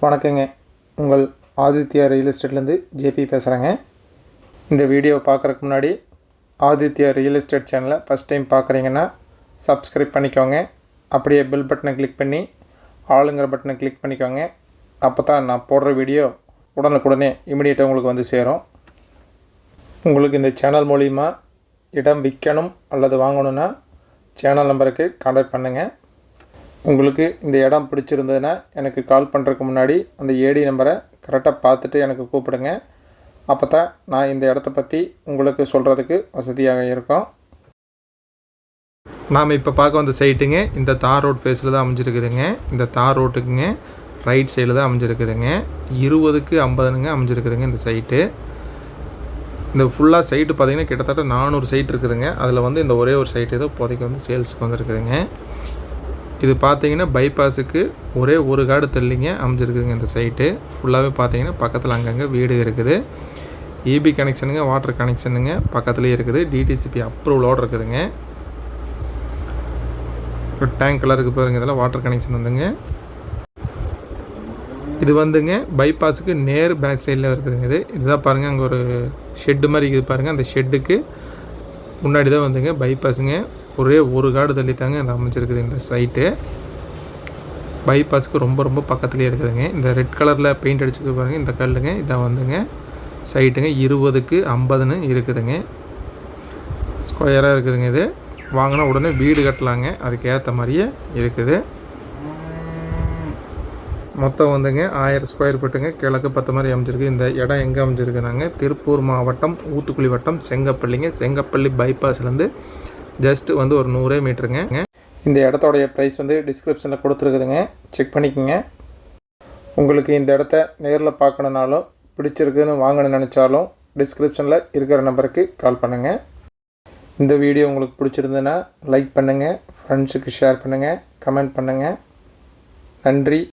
வணக்கங்க. உங்கள் Aditya real எஸ்டேட்லேருந்து JP பேசுகிறேங்க. இந்த வீடியோ பார்க்குறதுக்கு முன்னாடி ஆதித்யா ரியல் எஸ்டேட் சேனலை ஃபஸ்ட் டைம் பார்க்குறீங்கன்னா சப்ஸ்கிரைப் பண்ணிக்கோங்க. அப்படியே பெல் பட்டனை கிளிக் பண்ணி ஆளுங்கிற பட்டனை கிளிக் பண்ணிக்கோங்க. அப்போ தான் நான் போடுற வீடியோ உடனுக்குடனே இமிடியேட்டாக உங்களுக்கு வந்து சேரும். உங்களுக்கு இந்த சேனல் மூலிமா இடம் விற்கணும் அல்லது வாங்கணுன்னா சேனல் நம்பருக்கு கான்டாக்ட் பண்ணுங்கள். உங்களுக்கு இந்த இடம் பிடிச்சிருந்ததுன்னா எனக்கு கால் பண்ணுறதுக்கு முன்னாடி அந்த ஏடி நம்பரை கரெக்டாக பார்த்துட்டு எனக்கு கூப்பிடுங்க. அப்போ தான் நான் இந்த இடத்த பற்றி உங்களுக்கு சொல்கிறதுக்கு வசதியாக இருக்கும். நாம் இப்போ பார்க்க வந்த சைட்டுங்க இந்த தார் ரோட் ஃபேஸில் தான் அமைஞ்சிருக்குதுங்க. இந்த தார் ரோட்டுக்குங்க ரைட் சைடில் தான் அமைஞ்சிருக்குதுங்க. 20க்கு 50ங்க அமைஞ்சிருக்குதுங்க இந்த சைட்டு. இந்த ஃபுல்லாக சைட்டு பார்த்திங்கன்னா கிட்டத்தட்ட 400 சைட் இருக்குதுங்க. அதில் வந்து இந்த ஒரே ஒரு சைட்டு ஏதோ இப்போதைக்கு வந்து சேல்ஸுக்கு வந்துருக்குதுங்க. இது பார்த்தீங்கன்னா பைபாஸுக்கு ஒரே ஒரு காடு தள்ளிங்க அமைஞ்சிருக்குதுங்க இந்த சைட்டு. ஃபுல்லாகவே பார்த்தீங்கன்னா பக்கத்தில் அங்கங்கே வீடு இருக்குது. இபி கனெக்ஷனுங்க, வாட்டர் கனெக்ஷனுங்க பக்கத்துலேயே இருக்குது. டிடிசிபி அப்ரூவலோடு இருக்குதுங்க. டேங்க் கலருக்கு பாருங்க, இதெல்லாம் வாட்டர் கனெக்ஷன் வந்துங்க. இது வந்துங்க பைபாஸுக்கு நேர் பேக் சைடில் இருக்குதுங்க. இதுதான் பாருங்கள், அங்கே ஒரு ஷெட்டு மாதிரி இருக்குது பாருங்கள். அந்த ஷெட்டுக்கு முன்னாடி தான் வந்துங்க பைபாஸுங்க. ஒரே ஒரு காடு தள்ளி தாங்க அமைச்சிருக்குது இந்த சைட்டு. பைபாஸுக்கு ரொம்ப பக்கத்துலேயே இருக்குதுங்க. இந்த ரெட் கலரில் பெயிண்ட் அடிச்சுக்கு பாருங்கள், இந்த கல்லுங்க இதான் வந்துங்க சைட்டுங்க. 20க்கு 50ன்னு இருக்குதுங்க. ஸ்கொயராக இருக்குதுங்க. இது வாங்கினா உடனே வீடு கட்டலாங்க, அதுக்கு ஏற்ற மாதிரியே இருக்குது. மொத்தம் வந்துங்க 1000 ஸ்கொயர் ஃபீட்டுங்க. கிழக்கு 10 மாதிரி அமைஞ்சிருக்கு. இந்த இடம் எங்கே அமைஞ்சிருக்குனாங்க, திருப்பூர் மாவட்டம் ஊத்துக்குளி வட்டம் செங்கப்பள்ளிங்க. செங்கப்பள்ளி பைபாஸ்லேருந்து ஜஸ்ட் வந்து ஒரு 100 மீட்டருங்க. இந்த இடத்தோடைய ப்ரைஸ் வந்து டிஸ்கிரிப்ஷனில் கொடுத்துருக்குதுங்க, செக் பண்ணிக்கோங்க. உங்களுக்கு இந்த இடத்த நேரில் பார்க்கணுன்னாலும் பிடிச்சிருக்குன்னு வாங்கணும்னு நினச்சாலும் டிஸ்கிரிப்ஷனில் இருக்கிற நம்பருக்கு கால் பண்ணுங்கள். இந்த வீடியோ உங்களுக்கு பிடிச்சிருந்ததுன்னா லைக் பண்ணுங்கள், ஃப்ரெண்ட்ஸுக்கு ஷேர் பண்ணுங்கள், கமெண்ட் பண்ணுங்கள். நன்றி.